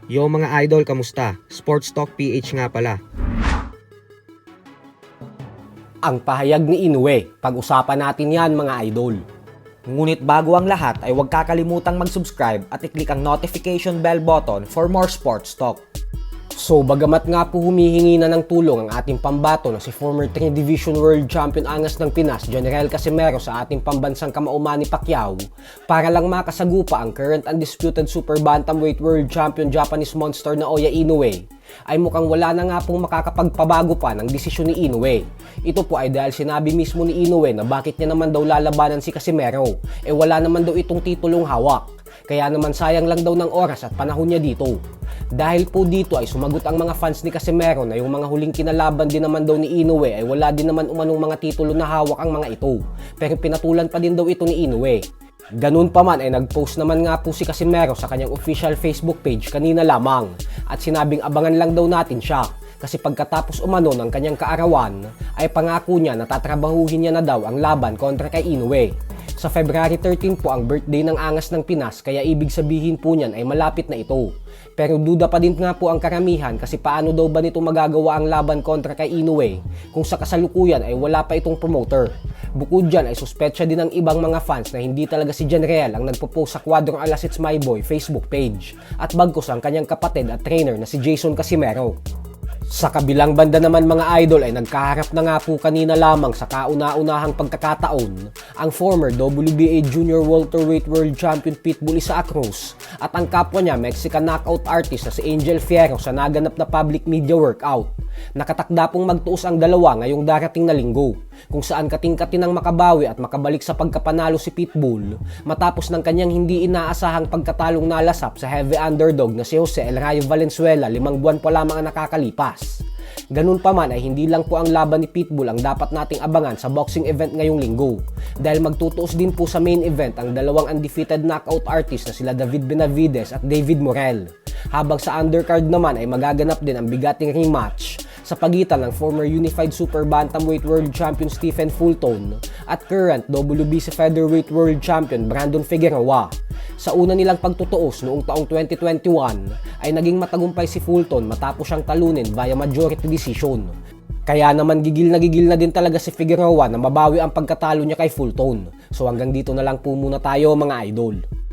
Yo mga idol, kamusta? Sports Talk PH nga pala. Ang pahayag ni Inoue, pag-usapan natin yan mga idol. Ngunit bago ang lahat ay huwag kakalimutang mag-subscribe at i-click ang notification bell button for more sports talk. So bagamat nga po humihingi na ng tulong ang ating pambato na si former 3 Division World Champion Angas ng Pinas, General Casimero sa ating pambansang kamao Manny Pacquiao para lang makasagupa ang current undisputed super bantamweight world champion Japanese monster na Oya Inoue, ay mukhang wala na nga pong makakapagpabago pa ng desisyon ni Inoue. Ito po ay dahil sinabi mismo ni Inoue na bakit niya naman daw lalabanan si Casimero, wala naman daw itong titulong hawak. Kaya naman sayang lang daw ng oras at panahon niya dito. Dahil po dito ay sumagot ang mga fans ni Casimero na yung mga huling kinalaban din naman daw ni Inoue ay wala din naman umanong mga titulo na hawak ang mga ito. Pero pinatulan pa din daw ito ni Inoue. Ganun pa man ay nag-post naman nga po si Casimero sa kanyang official Facebook page kanina lamang at sinabing abangan lang daw natin siya. Kasi pagkatapos umano ng kanyang kaarawan ay pangako niya na tatrabahuhin niya na daw ang laban kontra kay Inoue. Sa February 13 po ang birthday ng Angas ng Pinas kaya ibig sabihin po niyan ay malapit na ito. Pero duda pa din nga po ang karamihan kasi paano daw ba nito magagawa ang laban kontra kay Inoue kung sa kasalukuyan ay wala pa itong promoter. Bukod dyan ay suspetsya din ng ibang mga fans na hindi talaga si General ang nagpo-post sa Kwadrong Alas It's My Boy Facebook page at bagkus ang kanyang kapatid at trainer na si Jason Casimero. Sa kabilang banda naman mga idol ay nagkaharap na nga po kanina lamang sa kauna-unahang pagkakataon ang former WBA Junior Welterweight World Champion Pitbull Isaac Cruz at ang kapwa niya Mexican knockout artist na si Angel Fierro sa naganap na public media workout. Nakatakda pong magtuos ang dalawa ngayong darating na linggo kung saan kating-kating ng makabawi at makabalik sa pagkapanalo si Pitbull matapos ng kanyang hindi inaasahang pagkatalong nalasap sa heavy underdog na si Jose El Rayo Valenzuela 5 buwan pa lamang ang nakakalipas. Ganun pa man ay hindi lang po ang laban ni Pitbull ang dapat nating abangan sa boxing event ngayong linggo dahil magtutuos din po sa main event ang dalawang undefeated knockout artist na sila David Benavides at David Morrell. Habang sa undercard naman ay magaganap din ang bigating rematch sa pagitan ng former Unified Super Bantamweight World Champion Stephen Fulton at current WBC Featherweight World Champion Brandon Figueroa. Sa una nilang pagtutuos noong taong 2021 ay naging matagumpay si Fulton matapos siyang talunin via majority decision. Kaya naman gigil na din talaga si Figueroa na mabawi ang pagkatalo niya kay Fulton. So hanggang dito na lang po muna tayo mga idol.